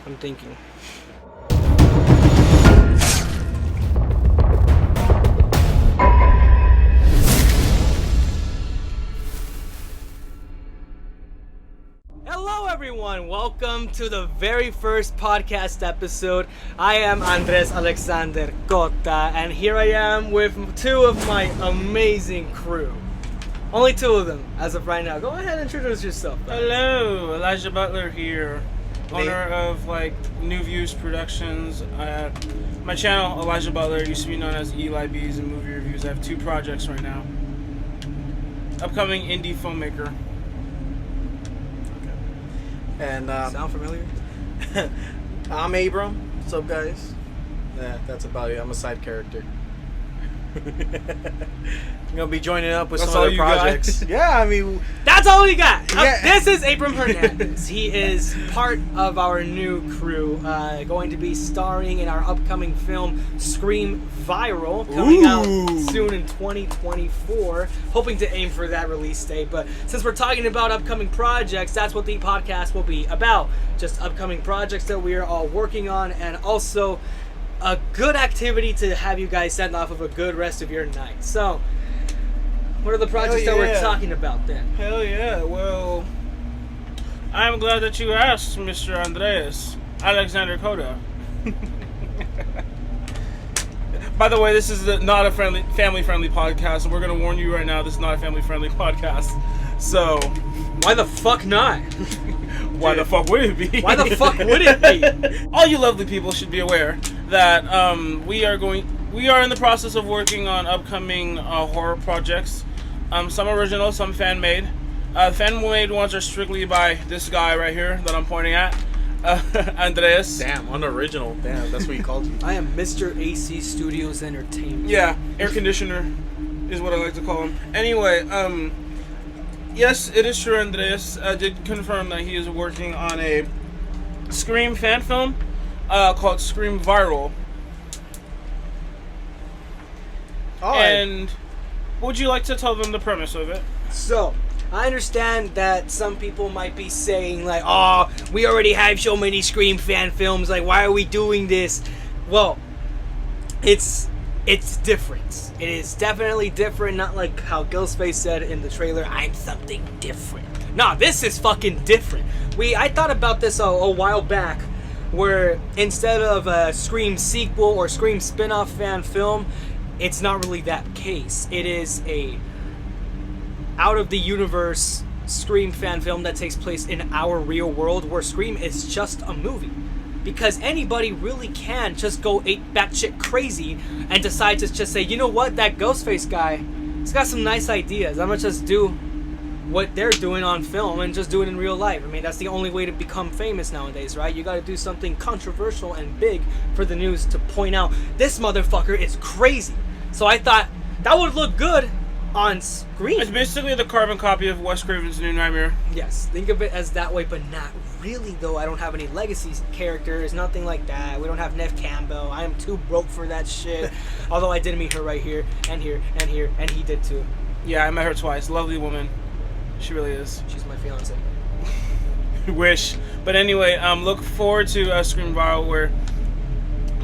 I'm thinking. Hello everyone, welcome to the very first podcast episode. I am Andres Alexander Cota, and here I am with two of my amazing crew. Only two of them as of right now. Go ahead and introduce yourself. Hello, Elijah Butler here, owner of New Views Productions. My channel, Elijah Butler, used to be known as Eli B's and Movie Reviews. I have two projects right now. Upcoming indie filmmaker. And Sound familiar? I'm Abram. What's up, guys? Yeah, that's about it. I'm a side character. I'm gonna be joining up with That's some all other you got? projects. Yeah, I mean, That's all we got. Yeah. This is Abram Hernandez. He is part of our new crew, going to be starring in our upcoming film Scream Viral, coming out soon in 2024. Hoping to aim for that release date, but since we're talking about upcoming projects, that's what the podcast will be about. Just upcoming projects that we are all working on, and also a good activity to have you guys send off of a good rest of your night. So, what are the projects that we're talking about then? Hell yeah, well, I'm glad that you asked, Mr. Andreas Alexander Cota. By the way, this is not a family-friendly podcast, and we're going to warn you right now, this is not a family-friendly podcast. So, Why the fuck not? why the fuck would it be? Why the fuck would it be? All you lovely people should be aware that we are in the process of working on upcoming horror projects. Some original, some fan-made. Fan-made ones are strictly by this guy right here that I'm pointing at, Andreas. damn, unoriginal. Damn, that's what you called him. I am Mr. AC Studios Entertainment. Yeah, air conditioner is what I like to call him. Anyway, yes, it is true. Andreas did confirm that he is working on a Scream fan film called Scream Viral. And would you like to tell them the premise of it? So, I understand that some people might be saying, like, oh, we already have so many Scream fan films, like, why are we doing this? Well, it's different. It is definitely different, not like how Ghostface said in the trailer, I'm something different. No, this is fucking different. I thought about this a while back, where instead of a Scream sequel or Scream spin-off fan film, it's not really that case. It is a out-of-the-universe Scream fan film that takes place in our real world, where Scream is just a movie. Because anybody really can just go batshit crazy and decide to just say, you know what, that Ghostface guy, he's got some nice ideas. I'm gonna just do what they're doing on film and just do it in real life. I mean, that's the only way to become famous nowadays, right? You gotta do something controversial and big for the news to point out, this motherfucker is crazy. So I thought that would look good on screen. It's basically the carbon copy of Wes Craven's New Nightmare. Yes, think of it as that way, but not really, though. I don't have any legacy characters, nothing like that. We don't have Neve Campbell. I am too broke for that shit. Although I did meet her right here, and here, and here, and he did too. Yeah, I met her twice. Lovely woman. She really is. She's my fiance. Wish. But anyway, look forward to Scream Viral, where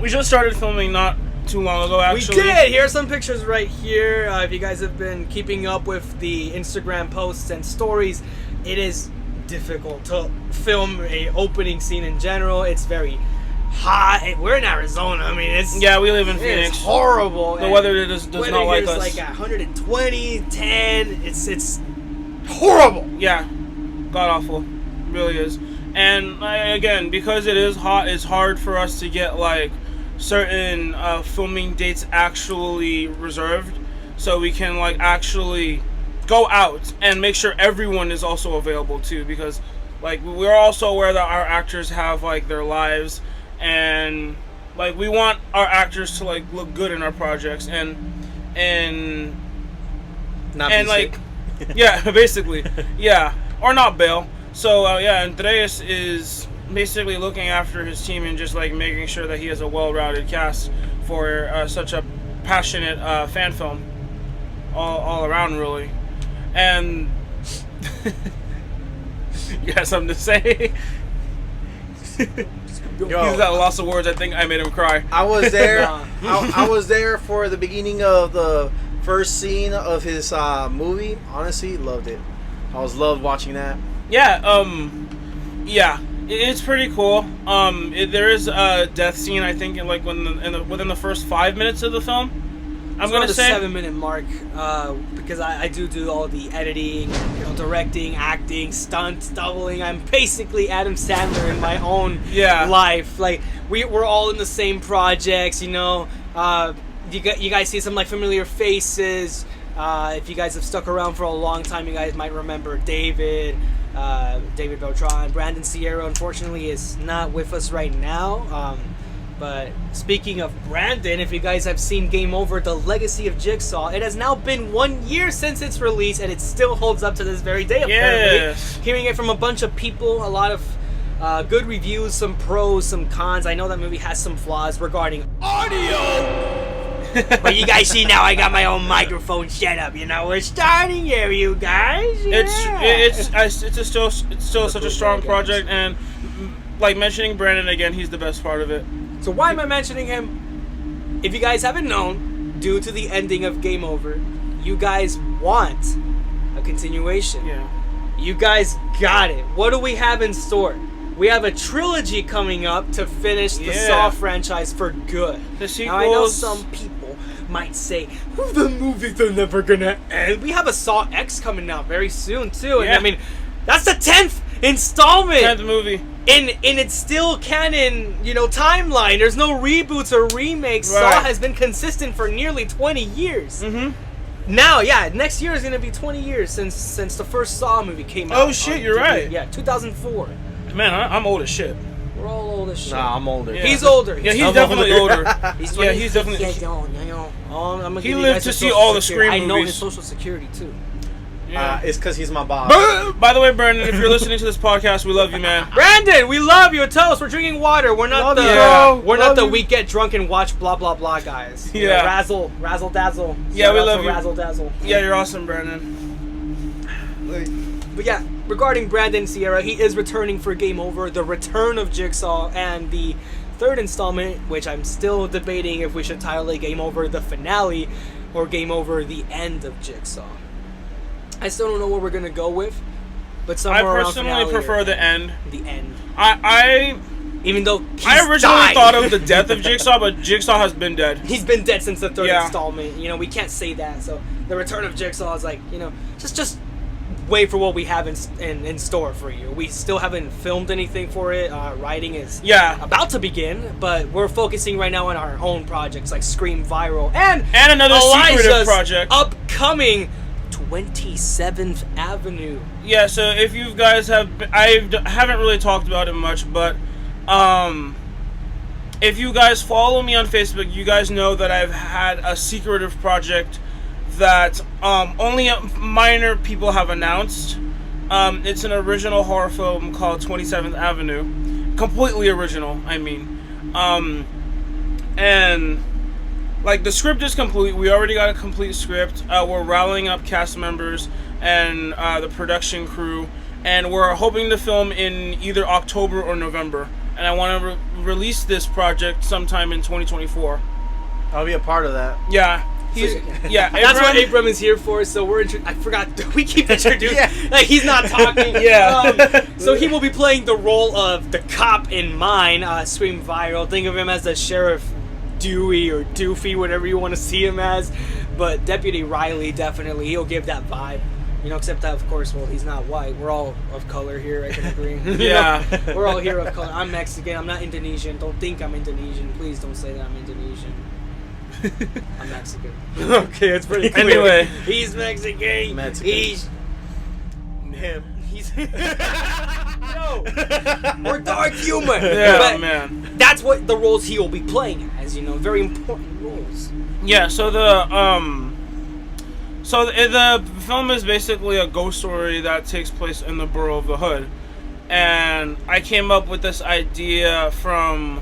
we just started filming not too long ago, actually. We did! Here are some pictures right here. If you guys have been keeping up with the Instagram posts and stories, it is difficult to film a opening scene in general. It's very hot. We're in Arizona. I mean, it's... Yeah, we live in Phoenix. It's horrible. The weather does not like us. It's like 120, 10. It's horrible. Yeah. God-awful. It really is. And, again, because it is hot, it's hard for us to get, certain filming dates actually reserved, so we can actually go out and make sure everyone is also available too, because we're also aware that our actors have their lives, and we want our actors to look good in our projects and Not be sick. yeah, basically, yeah, or not bail. So yeah, Andreas is basically looking after his team and just making sure that he has a well-rounded cast for such a passionate fan film all around, really. And you have something to say? He's at a loss of words. I think I made him cry. I was there. Nah. I was there for the beginning of the first scene of his movie. Honestly, loved it. I loved watching that. Yeah. Yeah. It's pretty cool. There is a death scene. I think within the first 5 minutes of the film. I'm gonna say 7-minute mark because I do all the editing, directing, acting, stunts, doubling. I'm basically Adam Sandler in my own life. Like we're all in the same projects. You guys see some familiar faces. If you guys have stuck around for a long time, you guys might remember David Beltran. Brandon Sierra, unfortunately, is not with us right now. But speaking of Brandon, if you guys have seen Game Over, The Legacy of Jigsaw, it has now been 1 year since its release, and it still holds up to this very day, apparently. Yes. Hearing it from a bunch of people, a lot of good reviews, some pros, some cons. I know that movie has some flaws regarding audio. But you guys see now I got my own microphone set up. We're starting here, you guys. Yeah. It's still such a strong project, and like mentioning Brandon again, he's the best part of it. So why am I mentioning him? If you guys haven't known, due to the ending of Game Over, you guys want a continuation. Yeah. You guys got it. What do we have in store? We have a trilogy coming up to finish the Saw franchise for good. The sequels. Now I know some people might say, the movies are never gonna end. We have a Saw X coming out very soon too. And Yeah. I mean, that's the 10th installment. 10th movie. In its still canon, timeline. There's no reboots or remakes. Right. Saw has been consistent for nearly 20 years. Mm-hmm. Now, next year is gonna be 20 years since the first Saw movie came out. Oh shit, you're right. Yeah, 2004. Man, I'm old as shit. We're all old as shit. Nah, I'm older. Yeah. He's older. Yeah, he's definitely older. He's Yeah, he's definitely. I know. I'm gonna He give you lived guys to his see social all the security. Scream I know movies. his social security too. Yeah. It's because he's my boss. By the way, Brandon, if you're listening to this podcast, we love you, man. Brandon, we love you. Tell us, we're drinking water. We're not Love the you, bro. we're Love not the you. we get drunk and watch blah blah blah guys. Yeah. Razzle dazzle. Yeah, Shout we out love to you. Razzle dazzle. Yeah, you're awesome, Brandon. But yeah, regarding Brandon Sierra, he is returning for Game Over, The Return of Jigsaw, and the third installment, which I'm still debating if we should title it Game Over The Finale or Game Over The End of Jigsaw. I still don't know what we're gonna go with, but I somewhere around personally finale prefer or the end. The end. I Even though he's I originally died. thought of the death of Jigsaw, but Jigsaw has been dead. He's been dead since the third Yeah. installment. We can't say that. So the Return of Jigsaw is like, just wait for what we have in store for you. We still haven't filmed anything for it. Writing is about to begin, but we're focusing right now on our own projects like Scream Viral and another secretive Elijah's project. upcoming 27th Avenue. Yeah, so if you guys haven't really talked about it much, but if you guys follow me on Facebook, you guys know that I've had a secretive project that only minor people have announced. It's an original horror film called 27th Avenue. Completely original, I mean. And like the script is complete. We already got a complete script. We're rallying up cast members and the production crew, and we're hoping to film in either October or November. And I want to release this project sometime in 2024. I'll be a part of that. Yeah. That's what Abram is here for. So I forgot. We keep introducing. Like he's not talking. So he will be playing the role of the cop in mine. Scream Viral. Think of him as the Sheriff Dewey or Doofy, whatever you want to see him as. But Deputy Riley definitely. He'll give that vibe. Except that, of course, well, he's not white. We're all of color here, I can agree. We're all here of color. I'm Mexican. I'm not Indonesian. Don't think I'm Indonesian. Please don't say that I'm Indonesian. I'm Mexican. Okay, it's pretty clear. Anyway. He's Mexican. He's him. He's no. Or dark humor. Yeah, but man. That's what the roles he will be playing as, very important roles. Yeah, so the film is basically a ghost story that takes place in the borough of the Hood. And I came up with this idea from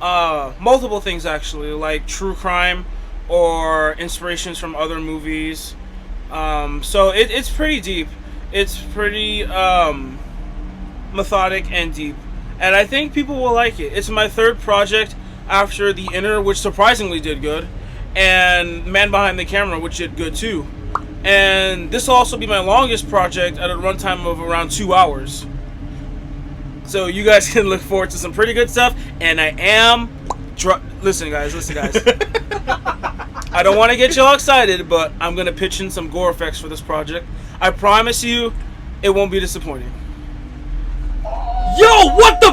multiple things, actually, like true crime or inspirations from other movies. So it's pretty deep. It's pretty methodic and deep. and I think people will like it. It's my third project after The Inner, which surprisingly did good, and Man Behind the Camera, which did good too. And this will also be my longest project at a runtime of around 2 hours. So you guys can look forward to some pretty good stuff. And I am... Listen, guys. I don't want to get y'all excited, but I'm going to pitch in some gore effects for this project. I promise you, it won't be disappointing. Yo, what the...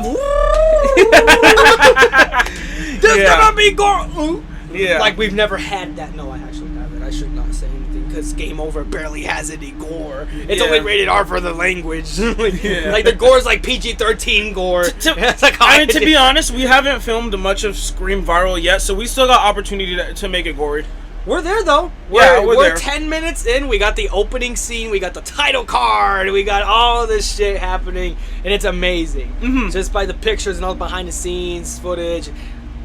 There's gonna be gore... Yeah. Like, we've never had that. No, I actually haven't. I should not say anything, because Game Over barely has any gore. It's only rated R for the language. Like, the gore is like PG-13 gore. To be honest, we haven't filmed much of Scream Viral yet, so we still got opportunity to make it gory. We're there, though. We're there. 10 minutes in. We got the opening scene. We got the title card. We got all this shit happening, and it's amazing. Mm-hmm. Just by the pictures and all the behind-the-scenes footage.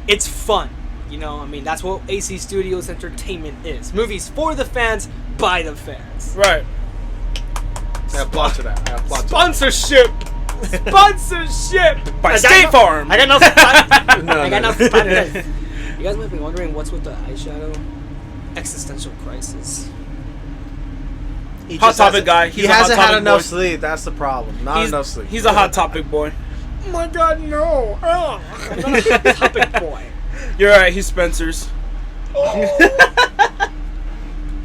It's fun. You know, I mean, that's what AC Studios Entertainment is. Movies for the fans, by the fans. Right. I applaud to that. Sponsorship! Sponsorship! By State Farm! I got no sponsors. You guys might be wondering what's with the eyeshadow. Existential crisis. Hot Topic guy. He hasn't had enough sleep. That's the problem. Not enough sleep. He's a Hot Topic boy. Oh my god, no. Oh, I'm not a Hot Topic boy. You're right, he's Spencer's.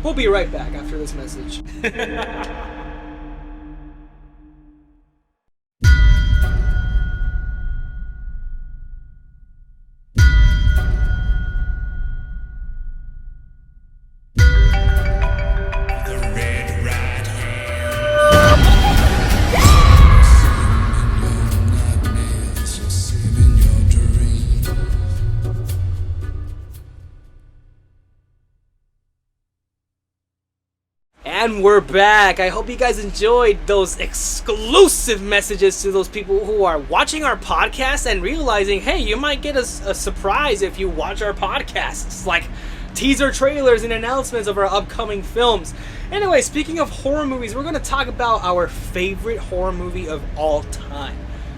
We'll be right back after this message. And we're back. I hope you guys enjoyed those exclusive messages to those people who are watching our podcast and realizing, hey, you might get a surprise if you watch our podcasts, like teaser trailers and announcements of our upcoming films. Anyway, speaking of horror movies, we're going to talk about our favorite horror movie of all time.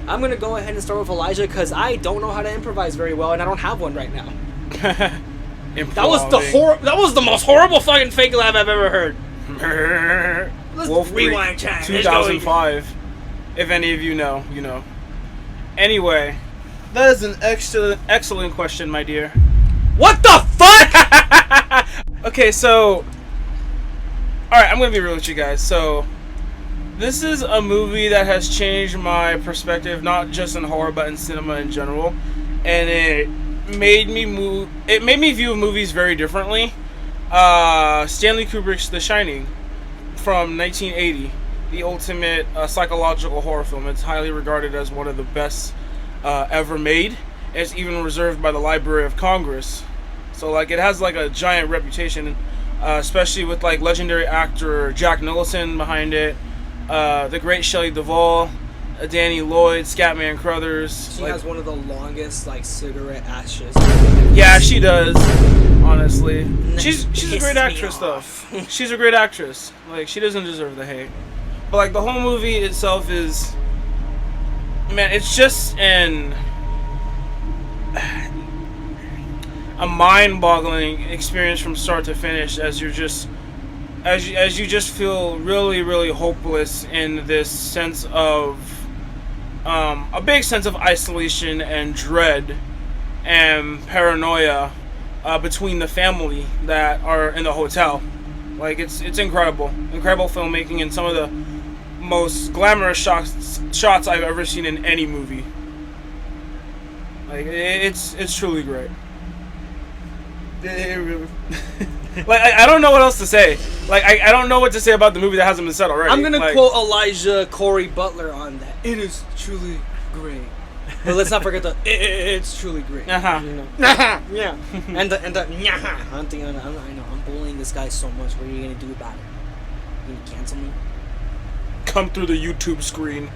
I'm going to go ahead and start with Elijah because I don't know how to improvise very well and I don't have one right now. That was the most horrible fucking fake laugh I've ever heard. Let's Wolf rewind time. 2005. If any of you know, you know. Anyway, that is an excellent question, my dear. What the fuck? Okay, so... Alright, I'm going to be real with you guys. So, this is a movie that has changed my perspective, not just in horror, but in cinema in general. And it made me view movies very differently. Stanley Kubrick's The Shining from 1980, the ultimate psychological horror film. It's highly regarded as one of the best ever made. It's even reserved by the Library of Congress. So like it has like a giant reputation, especially with like legendary actor Jack Nicholson behind it, the great Shelley Duvall, Danny Lloyd, Scatman Crothers. She has one of the longest like cigarette ashes. Yeah, she does. Honestly, she's a great actress though. She's a great actress. Like she doesn't deserve the hate. But like the whole movie itself is, man, it's just a mind-boggling experience from start to finish. As you just feel really, really hopeless in this sense of a big sense of isolation and dread and paranoia between the family that are in the hotel. Like it's incredible filmmaking and some of the most glamorous shots I've ever seen in any movie. Like it's truly great. Like I don't know what else to say. Like I don't know what to say about the movie that hasn't been said already. I'm gonna quote Elijah Corey Butler on that. It is truly great. But let's not forget it's truly great. Uh-huh. You know? Yeah. And the I know I'm bullying this guy so much. What are you gonna do about it? You gonna cancel me? Come through the YouTube screen.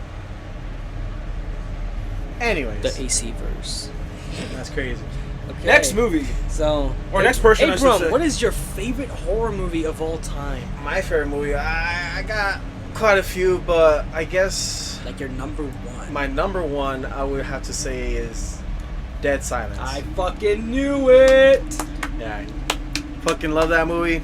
Anyways, The AC verse. That's crazy. Okay. Next movie. So, or next person. Abram, what is your favorite horror movie of all time? My favorite movie, I got quite a few, but I guess Like your number one. my number one, I would have to say, is Dead Silence. I fucking knew it. Yeah, I fucking love that movie.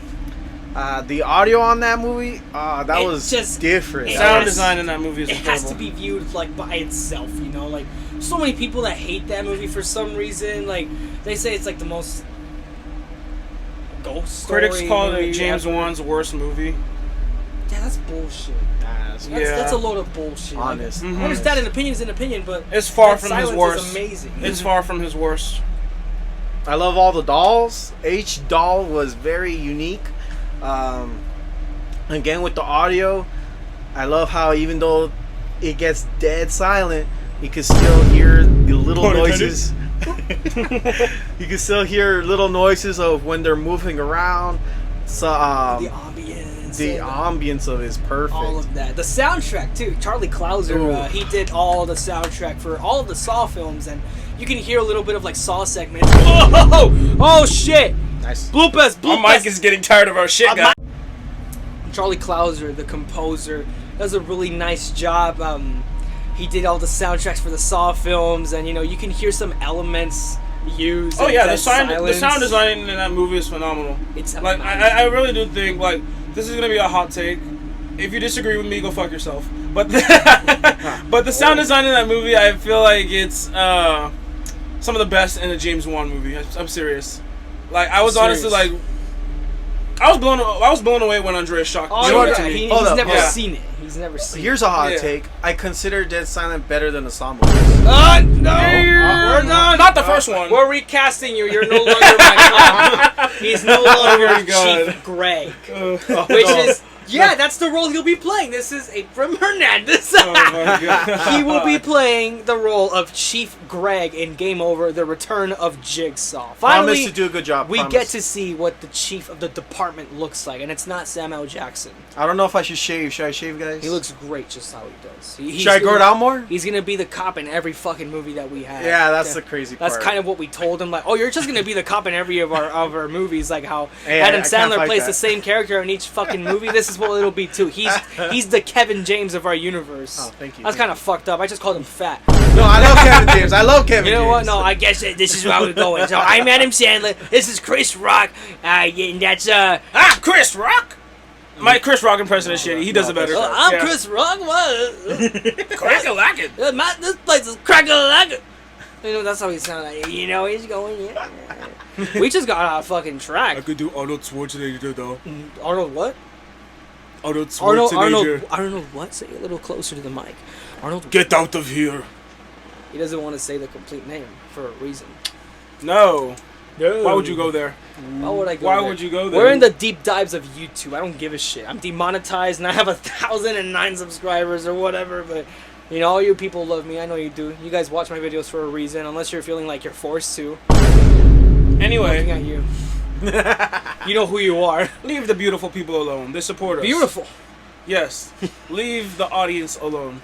The audio on that movie, that It was just- different. it Sound has- design in that movie is It incredible. has to be viewed like by itself, you know. Like so many people that hate that movie for some reason. Like they say it's like the most ghost story. Critics call movie it James ever. Wan's worst movie. Yeah, that's bullshit. That's That's a load of bullshit. Like, honest. Mhm. I understand an opinion is an opinion, but It's far Dead from his Silence worst. Is amazing. It's far from his worst. I love all the dolls. Each doll was very unique. Again, with the audio, I love how even though it gets dead silent, you can still hear the little Pun noises. You can still hear little noises of when they're moving around. So the ambience. the and ambience of it is perfect. all of that. The soundtrack too. Charlie Clouser, Ooh. he did all the soundtrack for all of the Saw films, and you can hear a little bit of like Saw segments. Oh shit! Nice. Bloopers, bloopers. Our mic is getting tired of our shit, guys. Charlie Clouser, the composer, does a really nice job. He did all the soundtracks for the Saw films, and you know you can hear some elements used. Oh in yeah, Dead the sound Silence. design in that movie is phenomenal. It's Like amazing. I really do think like this is gonna be a hot take. If you disagree with me, go fuck yourself. But but the sound design in that movie, I feel like it's some of the best in a James Wan movie. I'm serious. Like I was honestly like, I was blown away when Andreas shot. Oh, You know what? yeah, Hold he's up, never yeah. seen it. He's never seen it. Here's a hot Yeah. take. I consider Dead Silent better than the Saw movies. No, we're done. Not the first one. We're recasting you. You're no longer my cop. He's no longer Oh my God. Chief Greg, Oh which is that's the role he'll be playing. This is Abram Hernandez. my God. He will be playing the role of Chief Greg in Game Over: The Return of Jigsaw. Finally, Promise to do a good job. we promise. get to see what the chief of the department looks like, and it's not Samuel Jackson. I don't know if I should shave. Should I shave, guys? He looks great just how he does. Should I grow it out more? He's gonna be the cop in every fucking movie that we have. Yeah, that's the crazy part. That's kind of what we told him. Like, oh, you're just gonna be the cop in every of our movies. Like how Hey, Adam I can't Sandler fight plays that. the same character in each fucking movie. This is what it'll be too. He's the Kevin James of our universe. Oh, thank you. That's kind of fucked up. I just called him fat. No, I love Kevin James. I love Kevin You James. know what? No, I guess this is where we're going. So I'm Adam Sandler. This is Chris Rock. And that's Chris Rock. My Chris Rock impression is shitty. He does it better. I'm Yeah. Chris Rock. What? Crack-a-lack-it. This place is crack-a-lack. You know, that's how he sounds like. You know, he's going, yeah. We just got on a fucking track. could do Arnold Schwarzenegger though. Arnold what? Arnold Arnold what? Say it a little closer to the mic. Arnold. Get out of here. He doesn't want to say the complete name for a reason. No. Why would you go there? Why would I go Why there? would you go there? We're in the deep dives of YouTube. I don't give a shit. I'm demonetized and I have 1,009 subscribers or whatever, but you know, all you people love me. I know you do. You guys watch my videos for a reason, unless you're feeling like you're forced to. Looking Anyway, at you. You know who you are. leave the beautiful people alone. They support us. Beautiful. Yes. Leave the audience alone.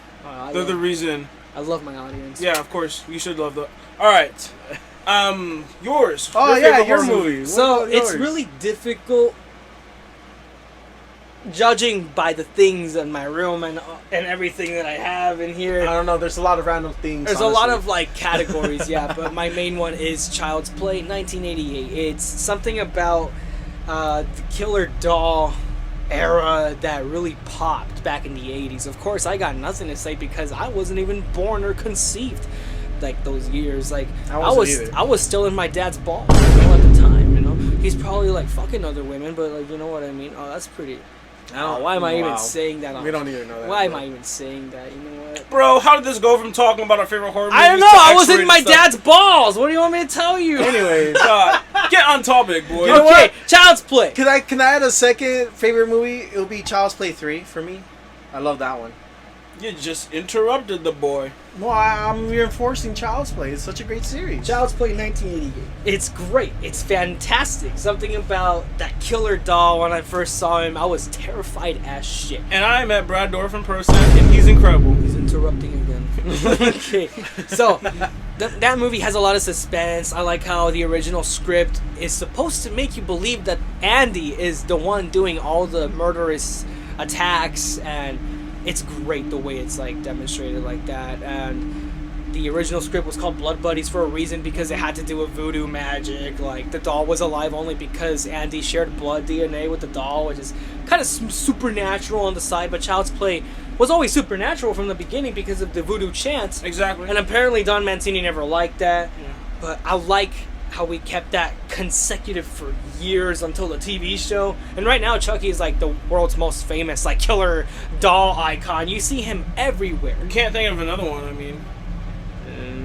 They're the reason. I love my audience. Yeah, of course. You should love the. All right. Yours. Oh, Your yeah, favorite your horror movie. So What it's yours? really difficult judging by the things in my room and everything that I have in here. I don't know. There's a lot of random things. There's a lot honestly. of like categories, yeah, but my main one is Child's Play, 1988. It's something about the killer doll era that really popped back in the 80s. Of course, I got nothing to say because I wasn't even born or conceived like those years. Like I wasn't either. I was still in my dad's balls, you know, at the time. You know, he's probably like fucking other women, but like you know what I mean. Oh, that's pretty. Oh, why am I even Wow. saying that? We don't even know that. Why am I even saying that? You know what? Bro, how did this go from talking about our favorite horror movies I don't know. to I was in X-rated my stuff? dad's balls. What do you want me to tell you? Anyways, God, get on topic, boy. You know Okay, what? Child's Play. can I add a second favorite movie? It'll be Child's Play 3 for me. I love that one. You just interrupted the boy. Well, I'm reinforcing Child's Play. It's such a great series. Child's Play 1988. It's great. It's fantastic. Something about that killer doll when I first saw him, I was terrified as shit. And I met Brad Dourif in person, and he's incredible. He's interrupting again. Okay, so that movie has a lot of suspense. I like how the original script is supposed to make you believe that Andy is the one doing all the murderous attacks and it's great the way it's like demonstrated like that. And the original script was called Blood Buddies for a reason, because it had to do with voodoo magic. Like, the doll was alive only because Andy shared blood DNA with the doll, which is kind of supernatural on the side. But Child's Play was always supernatural from the beginning because of the voodoo chants. Exactly. And apparently Don Mancini never liked that. Yeah. But I like how we kept that consecutive for years until the TV show. And right now Chucky is like the world's most famous like killer doll icon. You see him everywhere. Can't think of another one. I mean,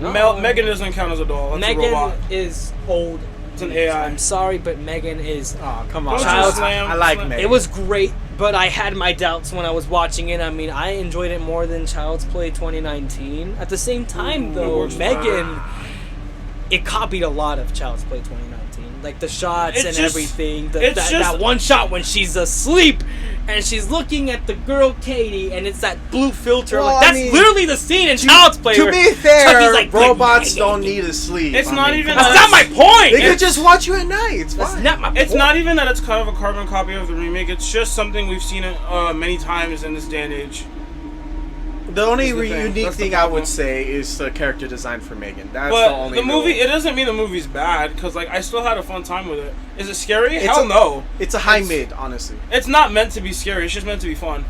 No. Megan doesn't count as a doll. That's a robot. Megan is old. It's an AI. I'm sorry, but Megan is. Oh, come on. Child's I like Megan. It was great, but I had my doubts when I was watching it. I mean, I enjoyed it more than Child's Play 2019. At the same time, though, Megan, it copied a lot of Child's Play 2019. Like the shots and everything. That one shot when she's asleep and she's looking at the girl Katie, and it's that blue filter. Well, like, that's literally the scene in Child's Play. To be fair, like, robots don't need to sleep. It's not even. That's not my point. They could just watch you at night. It's That's fine. not my point. It's not even that it's kind of a carbon copy of the remake. It's just something we've seen many times in this day and age. The only That's the thing. unique That's the thing I problem. would say is the character design for Megan. That's But the only. the movie, real- it doesn't mean the movie's bad, because like I still had a fun time with it. Is it scary? It's Hell a- no. It's a high mid, honestly. It's not meant to be scary. It's just meant to be fun.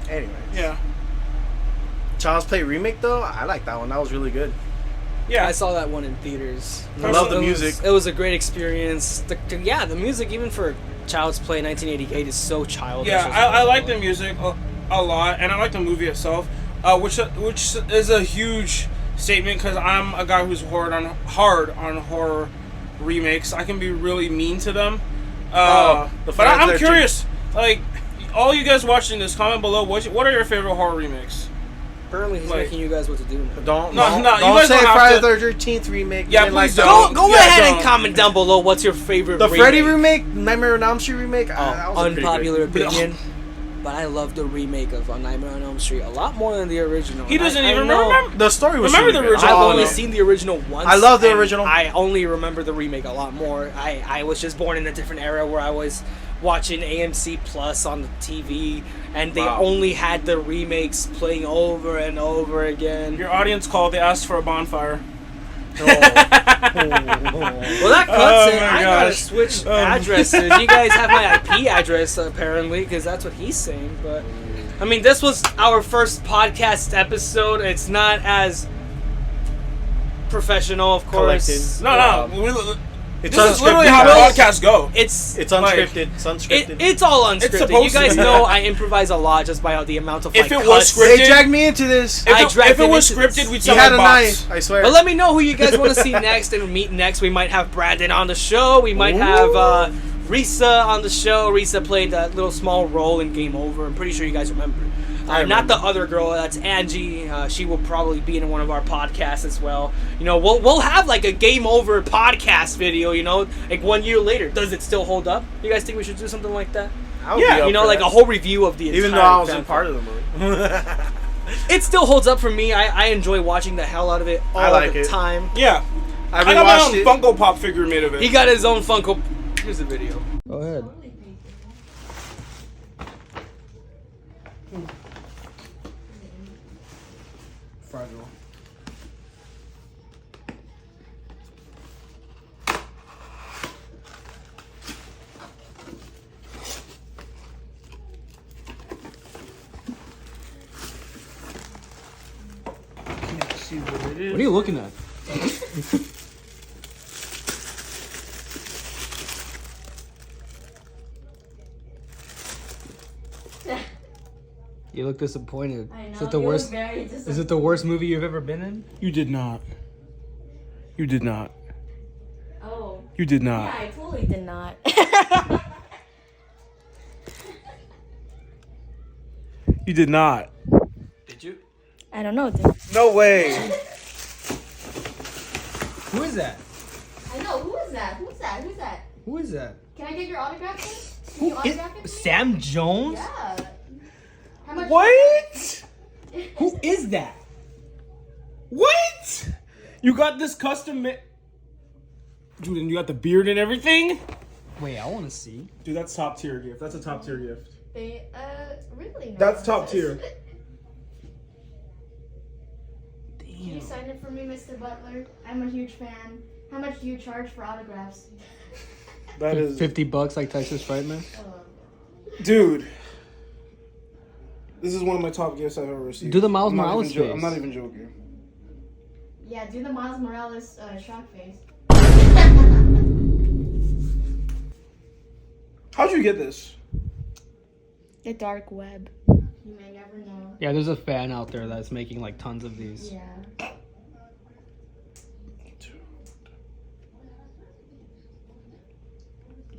Anyway, Yeah. Child's Play remake though, I like that one. That was really good. Yeah. I saw that one in theaters. I love the It was- music. It was a great experience. The music, even for Child's Play 1988, is so childish. Yeah, as I well. like the music a lot, and I like the movie itself, which is a huge statement, because I'm a guy who's hard on horror remakes. I can be really mean to them. The But Friday I'm 13th. curious, like, all you guys watching this, comment below, what are your favorite horror remakes? Apparently, he's like- making you guys what to do now. Don't No, don't, no, you don't guys say don't have Friday to- the 13th remake. Yeah, You didn't please like don't. Go Yeah, ahead don't. and comment down below what's your favorite The remake. Freddy remake, Nightmare on Elm Street remake. that was pretty Unpopular good. opinion, but I love the remake of Nightmare on Elm Street a lot more than the original. He doesn't I even know- remember. The story was Remember really the good. original? I've Oh, only no. seen the original once. I love the and original. I only remember the remake a lot more. I was just born in a different era where I was watching AMC Plus on the TV, and they Wow. only had the remakes playing over and over again. Your audience called. They asked for a bonfire. Oh. Well, that cuts Oh it. my I gotta gosh. switch addresses. You guys have my IP address apparently, because that's what he's saying. But I mean, this was our first podcast episode. It's not as professional, of course. No. It's This is literally how unscripted. podcasts go. It's It's unscripted. It's unscripted. it's all unscripted. supposed You guys to be. know I improvise a lot just by the amount of If like, it was cuts. scripted- They dragged me into this. I dragged If it him was into scripted, this. we'd He sell had a like bots. knife. I swear. But let me know who you guys want to see next and meet next. We might have Brandon on the show. We might have Risa on the show. Risa played that little small role in Game Over. I'm pretty sure you guys remember. Not the other girl. That's Angie. She will probably be in one of our podcasts as well. You know, we'll have like a Game Over podcast video. You know, like 1 year later. Does it still hold up? You guys think we should do something like that? I would be up You know, for like that. a whole review of the entire Even though I wasn't fan part film. of the movie. It still holds up for me. I enjoy watching the hell out of it all I like the it. time. Yeah. I I got my own rewatched it. Funko Pop figure made of it. He got his own Funko. Here's the video. Go ahead. Fragile. What are you looking at? You look disappointed. I know. Is it the you worst? look very Is it the worst movie you've ever been in? You did not. You did not. Oh. You did Yeah, not. I totally did not. You did not. Did you? I don't know. Dude. No way. Who is that? I know. Who is that? Who's that? Who's that? Who is that? Can I get your autograph, please? Can you autograph it? please? Sam Jones? Yeah. How much? What? Who is that? What? You got this custom Dude, and you got the beard and everything? Wait, I want to see. Dude, that's top tier gift. That's a top tier gift. Really? No. That's top tier. Can you sign it for me, Mr. Butler? I'm a huge fan. How much do you charge for autographs? That is, $50 like Texas Frightman. dude. This is one of my top gifts I've ever received. Do the Miles I'm not Morales even face. I'm not even joking. Yeah, do the Miles Morales shock face. How'd you get this? The dark web. You may never know. Yeah, there's a fan out there that's making like tons of these. Yeah.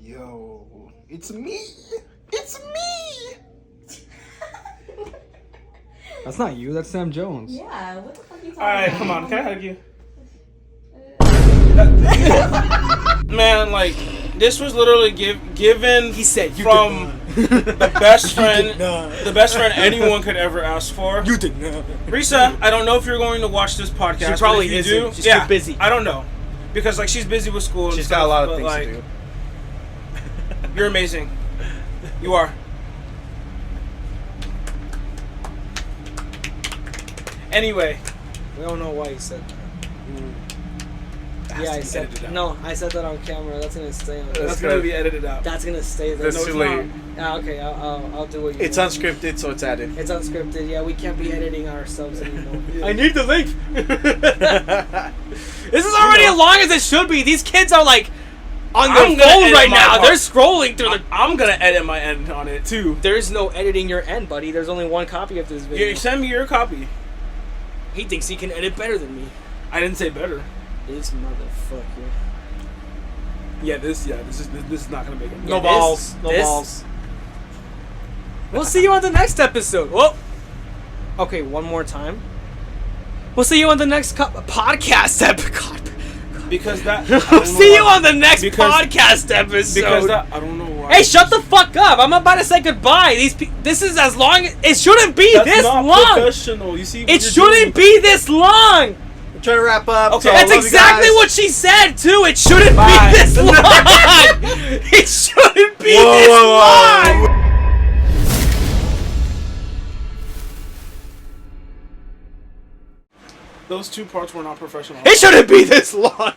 Yo, it's me. It's me. That's not you. That's Sam Jones. Yeah, what the fuck are you talking All right, about? come on. Can I hug you? Man, like this was literally given. He said you from the best friend, the best friend anyone could ever ask for. You did not. Risa, I don't know if you're going to watch this podcast. She probably but if you isn't. do, She's yeah, too busy. I don't know, because like she's busy with school. And She's stuff, got a lot of but, things like, to do. You're amazing. You are. Anyway, We don't know why you said that. Yeah, I said edited out. no. I said that on camera. That's gonna stay on. that's gonna be edited out. That's gonna stay there. That's No, too it's late. Okay, I'll do what you. It's want. unscripted, so it's added. It's unscripted. Yeah, we can't be editing ourselves anymore. I need the link. This is already as long as it should be. These kids are like on their I'm gonna phone edit right my now. part. They're scrolling through the. I'm gonna edit my end on it too. There's no editing your end, buddy. There's only one copy of this video. You send me your copy. He thinks he can edit better than me. I didn't say better. This motherfucker. Yeah, this is not gonna make it. No Yeah, balls. No this- balls. We'll see you on the next episode. Whoa. Okay, one more time. We'll see you on the next podcast episode. Because that. We'll see you on the next podcast episode. Because that. I don't know why. Hey, shut the fuck up! I'm about to say goodbye. This is as long. It shouldn't be That's this not long. professional. You see. What It you're shouldn't be this long. I'm trying to wrap up. Okay. so I That's love you exactly guys. what she said too. It shouldn't Bye. be this long. It shouldn't be Whoa, this whoa, whoa. long. Those two parts were not professional. It shouldn't be this long.